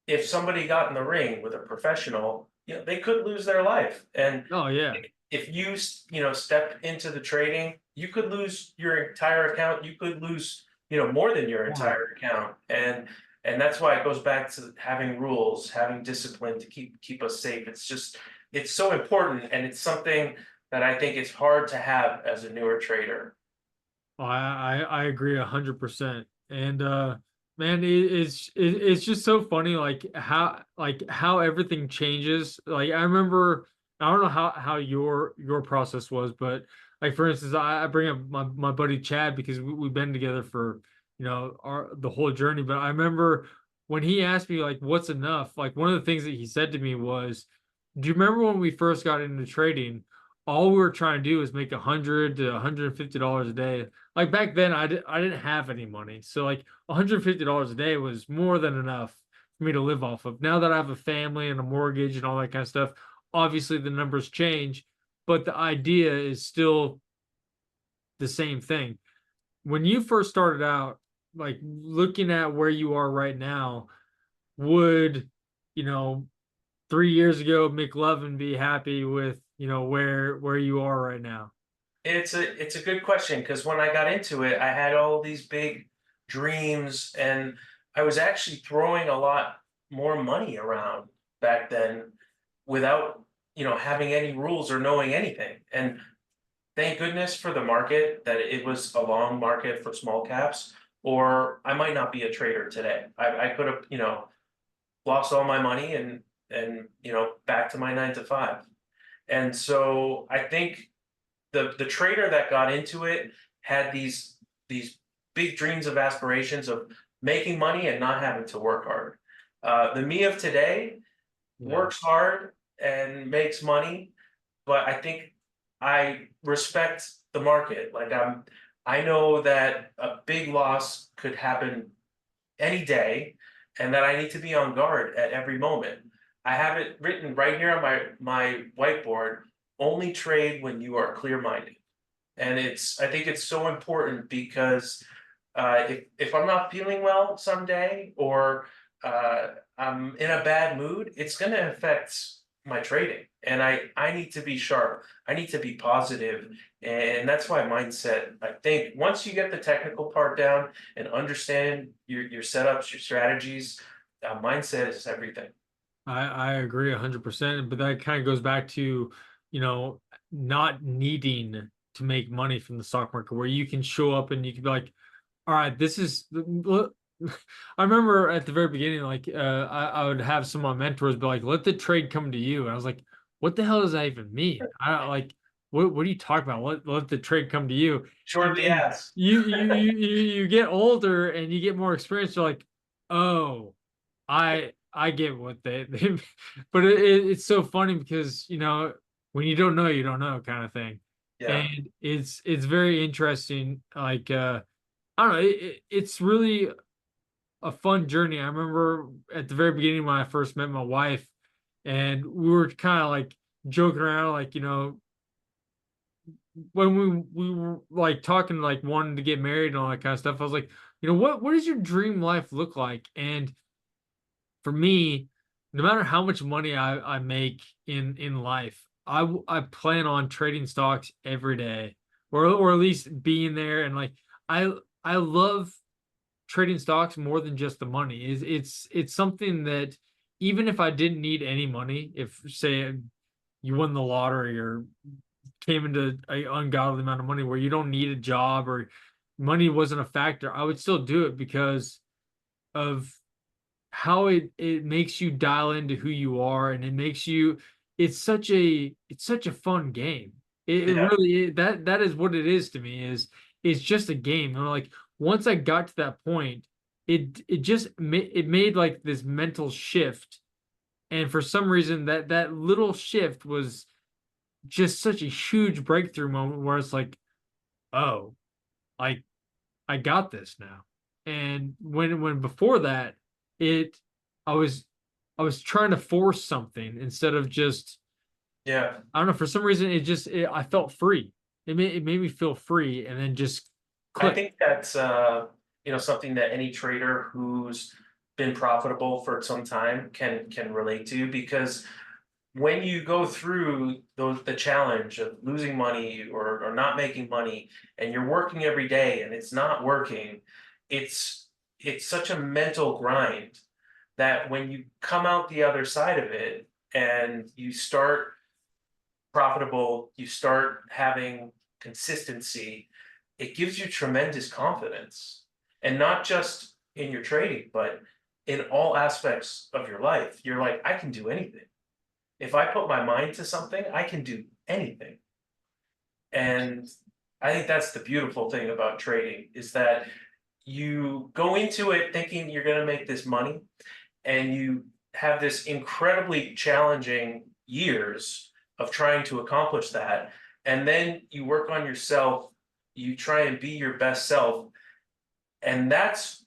if somebody got in the ring with a professional, they could lose their life. And Oh yeah. if you step into the trading, you could lose your entire account. You could lose more than your More. entire account. And that's why it goes back to having rules, having discipline to keep us safe. It's so important, and it's something that I think is hard to have as a newer trader. I agree 100%. And man, it's just so funny like how everything changes. Like I remember I don't know how your process was, but like for instance, I bring up my buddy Chad because we've been together for the whole journey. But I remember when he asked me like what's enough, like one of the things that he said to me was, do you remember when we first got into trading? All we were trying to do was make $100 to $150 a day. Like back then, I didn't have any money, so like $150 a day was more than enough for me to live off of. Now that I have a family and a mortgage and all that kind of stuff, obviously the numbers change, but the idea is still the same thing. When you first started out, like looking at where you are right now, would, you know, 3 years ago McLovin be happy with, where you are right now? It's a good question because when I got into it, I had all these big dreams, and I was actually throwing a lot more money around back then without, having any rules or knowing anything. And thank goodness for the market that it was a long market for small caps, or I might not be a trader today. I could have, lost all my money and back to my 9 to 5. And so I think the trader that got into it had these big dreams of aspirations of making money and not having to work hard. The me of today Yeah. works hard and makes money, but I think I respect the market. Like I know that a big loss could happen any day, and that I need to be on guard at every moment. I have it written right here on my whiteboard. Only trade when you are clear minded. And I think it's so important because if I'm not feeling well someday, or I'm in a bad mood, it's going to affect my trading. And I need to be sharp. I need to be positive. And that's why mindset, I think once you get the technical part down and understand your setups, your strategies, mindset is everything. I agree 100%, but that kind of goes back to, you know, not needing to make money from the stock market, where you can show up and you can be like, all right, this is I remember at the very beginning, like I would have some of my mentors be like, let the trade come to you. And I was like, what the hell does that even mean? I don't like what are you talking about? Let the trade come to you. And Short the then ass. you get older and you get more experience. You're like, oh, I get what they but it's so funny because when you don't know, you don't know kind of thing. Yeah. And it's very interesting. Like I don't know, it's really a fun journey. I remember at the very beginning when I first met my wife, and we were kind of like joking around, like when we were like talking, like wanting to get married and all that kind of stuff. I was like, what does your dream life look like? And for me, no matter how much money I make in life, I plan on trading stocks every day, or at least being there. And like I I love trading stocks more than just the money. Is it's something that, even if I didn't need any money, if say you won the lottery or came into an ungodly amount of money where you don't need a job or money wasn't a factor, I would still do it because of how it makes you dial into who you are, and it makes you it's such a fun game. It Yeah. really that is what it is to me. It's just a game. Like once I got to that point, it made like this mental shift, and for some reason that little shift was just such a huge breakthrough moment where it's like, oh, like I got this now. And when before that, it I was I was trying to force something instead of just, Yeah. I don't know, for some reason I felt free. It made me feel free and then just I click. think that's something that any trader who's been profitable for some time can relate to, because when you go through the challenge of losing money or not making money, and you're working every day and it's not working, it's such a mental grind that when you come out the other side of it and you start profitable, you start having consistency, it gives you tremendous confidence. And not just in your trading, but in all aspects of your life. You're like, I can do anything. If I put my mind to something, I can do anything. And I think that's the beautiful thing about trading, is that you go into it thinking you're going to make this money, and you have this incredibly challenging years of trying to accomplish that. And then you work on yourself, you try and be your best self, and that's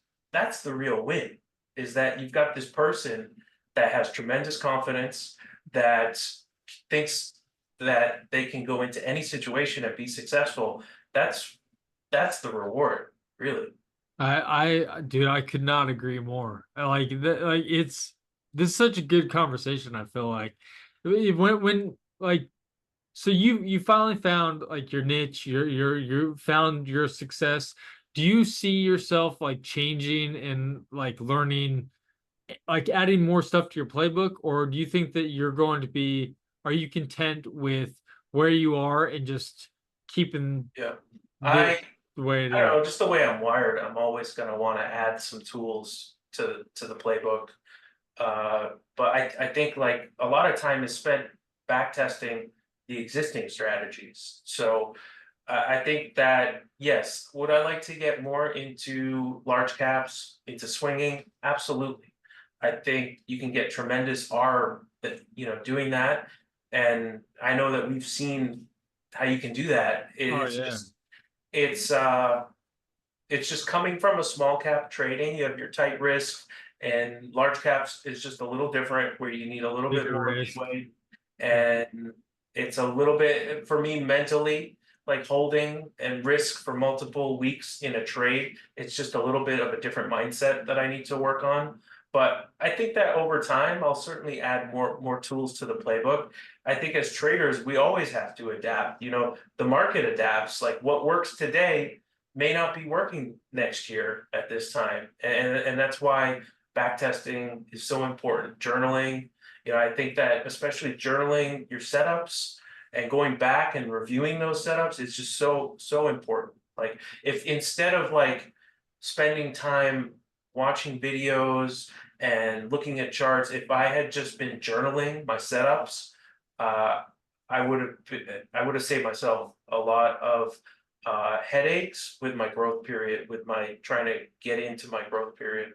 the real win, is that you've got this person that has tremendous confidence, that thinks that they can go into any situation and be successful. That's that's the reward, really. Dude, I could not agree more. Like it's this is such a good conversation. I feel like when like so you finally found like your niche, you found your success. Do you see yourself like changing and like learning, like adding more stuff to your playbook, or do you think that you're going to be? Are you content with where you are and just keeping Yeah. this I the way it I don't is? know, just the way I'm wired, I'm always gonna wanna add some tools to the playbook. But I think like a lot of time is spent back testing the existing strategies. So I think that yes, would I like to get more into large caps, into swinging? Absolutely. I think you can get tremendous R that doing that, and I know that we've seen how you can do that. Oh It's yeah, just it's uh it's just coming from a small cap trading. You have your tight risk, and large caps is just a little different, where you need a little bit bigger more risk. leeway, Yeah. and it's a little bit for me mentally, like holding and risk for multiple weeks in a trade. It's just a little bit of a different mindset that I need to work on. But I think that over time, I'll certainly add more tools to the playbook. I think as traders, we always have to adapt. The market adapts. Like what works today may not be working next year at this time. And that's why back testing is so important. Journaling, I think that especially journaling your setups and going back and reviewing those setups is just so important. Like if instead of like spending time watching videos and looking at charts, if I had just been journaling my setups, uh, I would have saved myself a lot of headaches with my growth period, with my trying to get into my growth period.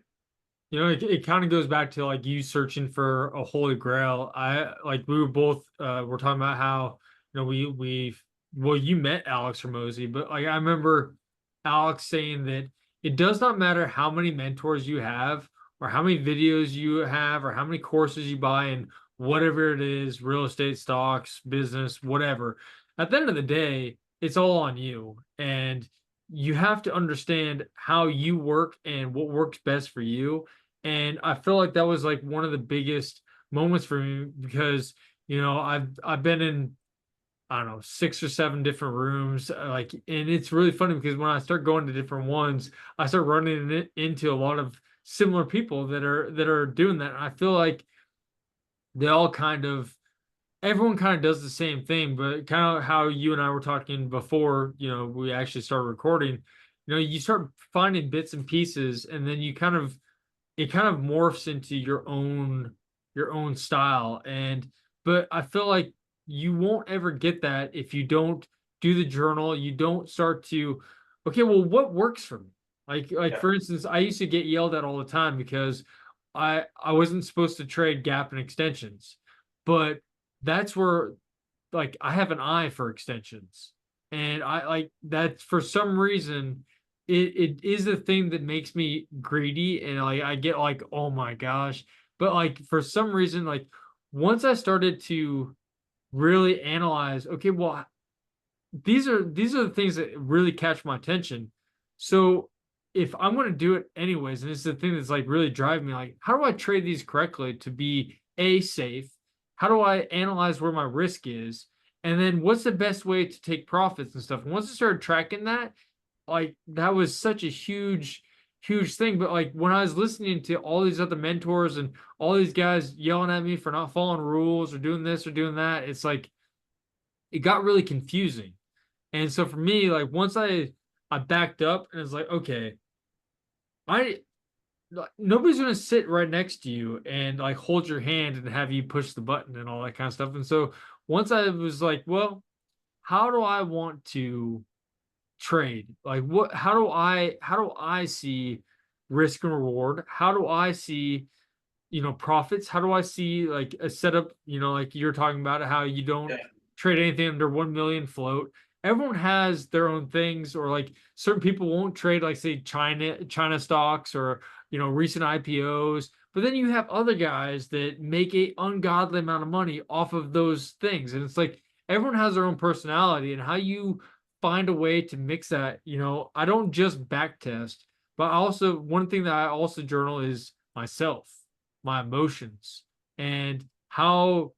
It kind of goes back to like you searching for a holy grail. I like we were both we're talking about how we well you met Alex Ramosi, but like I remember Alex saying that it does not matter how many mentors you have or how many videos you have or how many courses you buy and whatever it is, real estate, stocks, business, whatever. At the end of the day, it's all on you. And you have to understand how you work and what works best for you, and I feel like that was like one of the biggest moments for me because I've been in, I don't know, 6 or 7 different rooms, like, and it's really funny because when I start going to different ones, I start running into a lot of similar people that are doing that. And I feel like they all kind of everyone kind of does the same thing, but kind of how you and I were talking before, we actually started recording. You start finding bits and pieces, and then it kind of morphs into your own style. And but I feel like you won't ever get that if you don't do the journal. You don't start to, okay, well, what works for me? Like Yeah, for instance, I used to get yelled at all the time because I wasn't supposed to trade gap and extensions, but that's where like I have an eye for extensions. And I like that for some reason it is the thing that makes me greedy, and like I get like, oh my gosh. But like for some reason, like once I started to really analyze, okay, well, these are the things that really catch my attention. So if I'm going to do it anyways, and it's the thing that's like really driving me, like how do I trade these correctly to be a safe? How do I analyze where my risk is? And then what's the best way to take profits and stuff? And once I started tracking that, like that was such a huge thing. But like when I was listening to all these other mentors and all these guys yelling at me for not following rules or doing this or doing that, it's like it got really confusing. And so for me, like once I backed up and it's like, okay, I like, nobody's gonna sit right next to you and like hold your hand and have you push the button and all that kind of stuff. And so once I was like, well, how do I want to trade? Like how do I see risk and reward? How do I see profits? How do I see like a setup, like you're talking about how you don't yeah, trade anything under 1 million float? Everyone has their own things, or like certain people won't trade, like say China stocks, or recent IPOs. But then you have other guys that make a ungodly amount of money off of those things. And it's like everyone has their own personality, and how you find a way to mix that. I don't just back test, but also one thing that I also journal is myself, my emotions, and how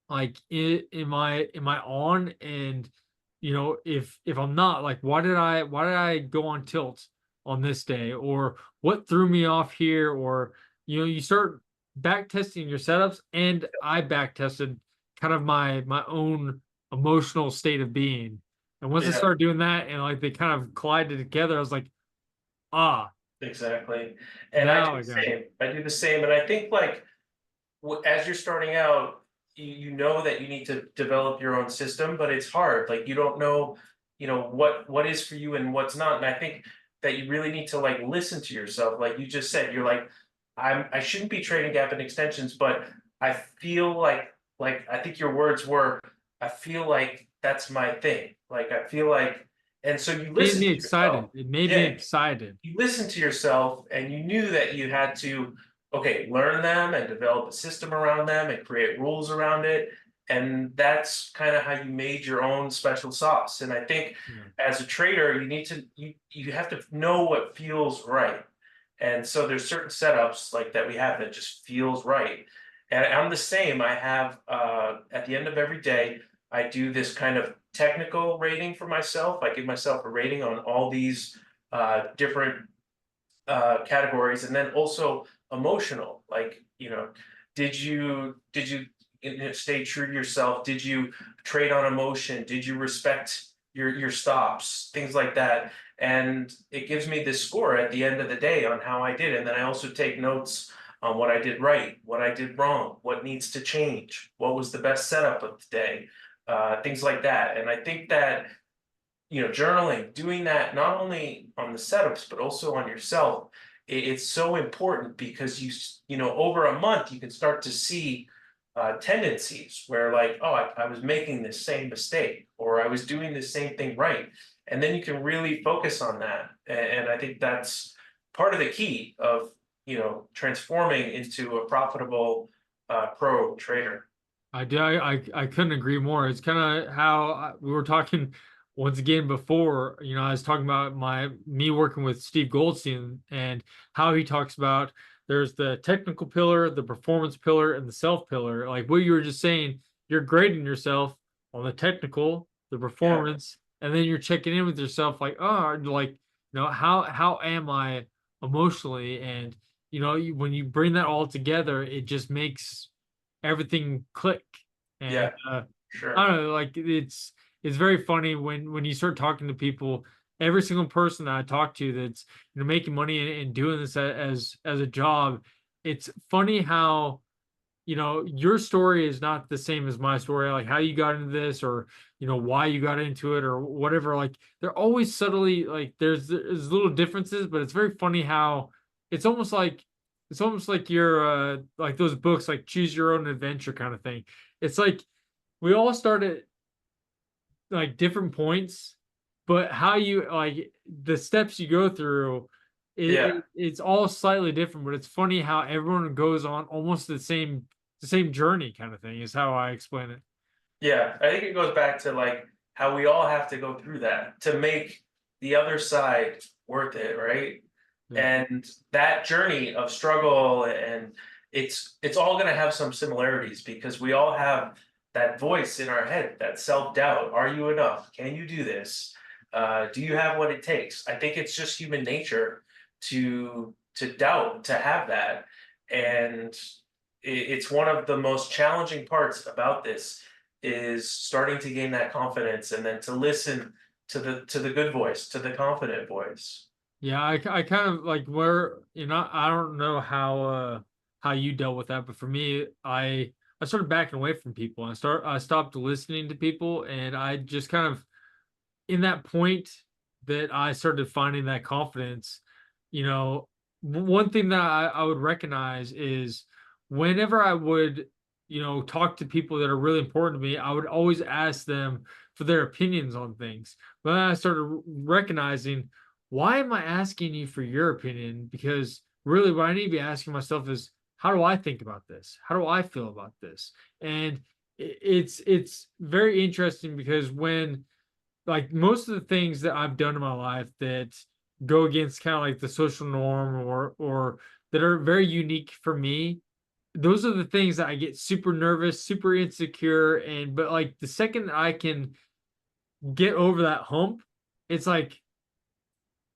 like am I on, and if I'm not, like, why did I go on tilt on this day, or what threw me off here, or you start back testing your setups. And I back tested kind of my own emotional state of being. And once I Yeah, started doing that, and like they kind of collided together, I was like, ah, exactly. And I do now I the got it. same. I do the same. And I think like as you're starting out, you know that you need to develop your own system, but it's hard. Like you don't know, what is for you and what's not. And I think that you really need to like listen to yourself. Like you just said, you're like, I shouldn't be trading gap and extensions, but I feel like I think your words were, I feel like that's my thing. Like I feel like, and so you Made listen me to yourself. excited. It made me Yeah, excited. you listened to yourself and you knew that you had to, okay, learn them and develop a system around them and create rules around it. And that's kind of how you made your own special sauce. And I think Yeah. as a trader, you have to know what feels right. And so there's certain setups like that we have that just feels right. And I'm the same. I have at the end of every day, I do this kind of technical rating for myself. I give myself a rating on all these different categories, and then also emotional. Like, did you stay true to yourself? Did you trade on emotion? Did you respect your stops? Things like that. And it gives me this score at the end of the day on how I did. And then I also take notes on what I did right, what I did wrong, what needs to change, what was the best setup of the day, things like that. And I think that journaling, doing that not only on the setups but also on yourself, it's so important because over a month you can start to see tendencies where like, oh, I was making this same mistake or I was doing the same thing right, and then you can really focus on that. And I think that's part of the key of transforming into a profitable pro trader. I couldn't agree more. It's kind of how we were talking once again before. I was talking about me working with Steve Goldstein, and how he talks about there's the technical pillar, the performance pillar, and the self pillar. Like what you were just saying, you're grading yourself on the technical, the Yeah, performance, and then you're checking in with yourself, like, oh, like how am I emotionally, and when you bring that all together, it just makes everything click. And yeah, I sure. don't know, like it's very funny when you start talking to people. Every single person that I talk to that's making money and doing this as a job, it's funny how your story is not the same as my story, like how you got into this, or why you got into it, or whatever. Like they're always subtly, like there's little differences, but it's very funny how it's almost like you're like those books, like choose your own adventure kind of thing. It's like we all start at like different points, but how you like the steps you go through, Yeah. it's all slightly different. But it's funny how everyone goes on almost the same journey kind of thing, is how I explain it. Yeah, I think it goes back to like how we all have to go through that to make the other side worth it, right? Yeah. And that journey of struggle, and it's all going to have some similarities because we all have that voice in our head, that self-doubt. Are you enough? Can you do this? Do you have what it takes? I think it's just human nature to doubt, to have that. And it's one of the most challenging parts about this is starting to gain that confidence and then to listen to the good voice, to the confident voice. Yeah, I kind of like where I don't know how you dealt with that, but for me, I started backing away from people. I stopped listening to people, and I just kind of in that point that I started finding that confidence. you know, One thing that I would recognize is whenever I would, talk to people that are really important to me, I would always ask them for their opinions on things. But then I started recognizing, why am I asking you for your opinion? Because really what I need to be asking myself is, how do I think about this? How do I feel about this? And it's very interesting because when like most of the things that I've done in my life that go against kind of like the social norm or that are very unique for me, those are the things that I get super nervous, super insecure, and but like the second I can get over that hump, it's like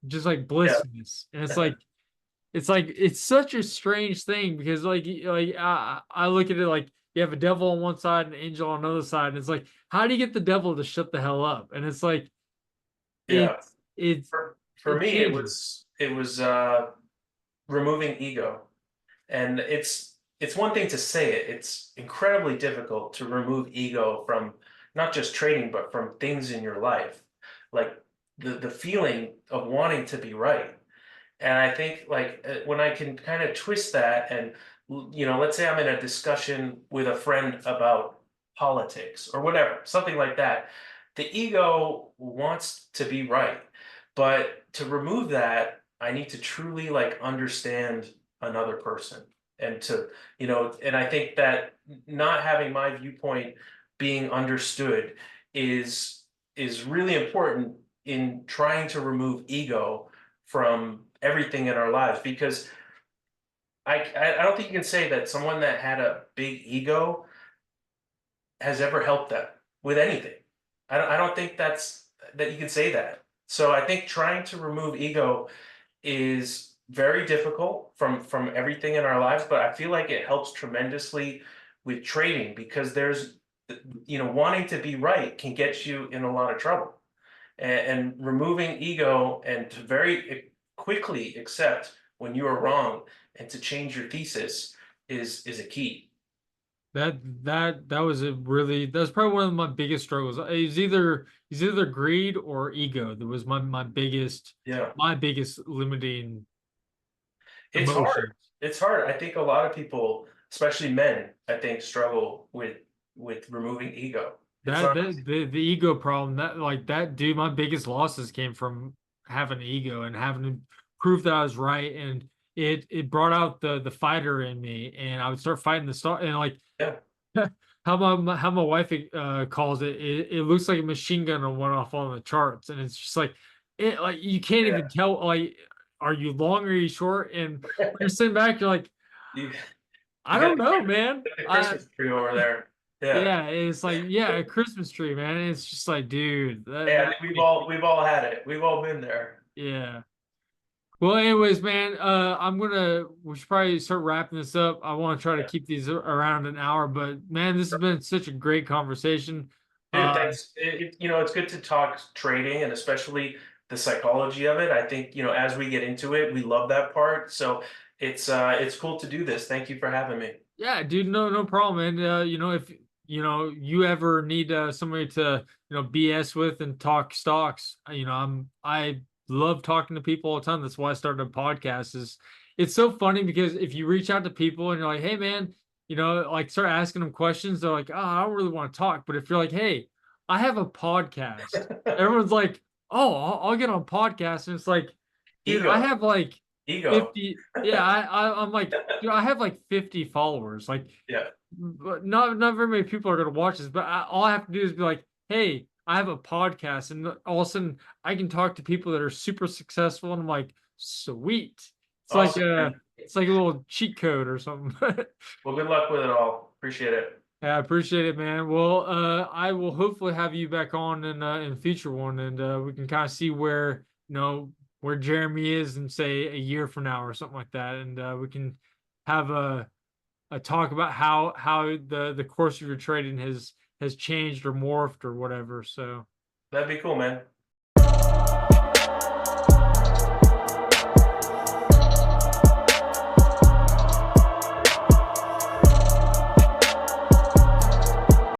just like Yeah, blissfulness. And it's such a strange thing because I look at it like you have a devil on one side and an angel on another side, and it's like, how do you get the devil to shut the hell up? And it's like yeah. it's For it me, it changes. was it was removing ego. And it's one thing to say it. It's incredibly difficult to remove ego from not just trading, but from things in your life. Like the feeling of wanting to be right. And I think like when I can kind of twist that and let's say I'm in a discussion with a friend about politics or whatever, something like that. The ego wants to be right. But to remove that, I need to truly like understand another person and and I think that not having my viewpoint being understood is is really important in trying to remove ego from everything in our lives because I don't think you can say that someone that had a big ego has ever helped them with anything. I don't think that you can say that. So I think trying to remove ego is very difficult from everything in our lives, but I feel like it helps tremendously with trading because there's wanting to be right can get you in a lot of trouble. And removing ego and to very quickly accept when you are wrong and to change your thesis is a key. That was a really that was probably one of my biggest struggles. It's either greed or ego. That was Yeah. my biggest limiting It's hard. emotions. It's hard. I think a lot of people, especially men, I think struggle with removing ego. It's That not the ego problem, that like that dude, my biggest losses came from having ego and having to prove that I was right, and it brought out the fighter in me, and I would start fighting the star, and like yeah. how my wife calls it, it looks like a machine gun and went off on the charts, and it's just like it like you can't even Yeah. tell like, are you long or are you short? And when you're sitting back, you're like, You I you got don't know, man. the I Christmas tree over there. Yeah. Yeah, it's like, yeah, a Christmas tree, man. It's just like, dude, Hey, I that think we've all had it. We've all been there. yeah. Well, anyways, man, we should probably start wrapping this up. I want to try to Yeah. keep these around an hour, but man, this has been such a great conversation. Dude, Uh, thanks. It's good to talk trading and especially the psychology of it. I think, as we get into it, we love that part. So it's cool to do this. Thank you for having me. yeah, dude, no problem. And if you ever need somebody to BS with and talk stocks, I love talking to people all the time. That's why I started a podcast. Is it's so funny because if you reach out to people and you're like, hey man, like start asking them questions, they're like, oh, I don't really want to talk. But if you're like, hey, I have a podcast, everyone's like, oh, I'll get on podcast, and it's like, dude, I Ego, have like ego. 50. Yeah, I'm like, dude, I have like 50 followers. Like, Yeah. but not very many people are gonna watch this. But all I have to do is be like, hey, I have a podcast, and all of a sudden I can talk to people that are super successful, and I'm like, sweet. Awesome, man. It's like a little cheat code or something. Well, good luck with it all. Appreciate it. Yeah, I appreciate it, man. Well, I will hopefully have you back on in future one, and we can kind of see where where Jeremy is in say a year from now or something like that, and we can have a talk about how the course of your trading has changed or morphed or whatever. So That'd be cool, man.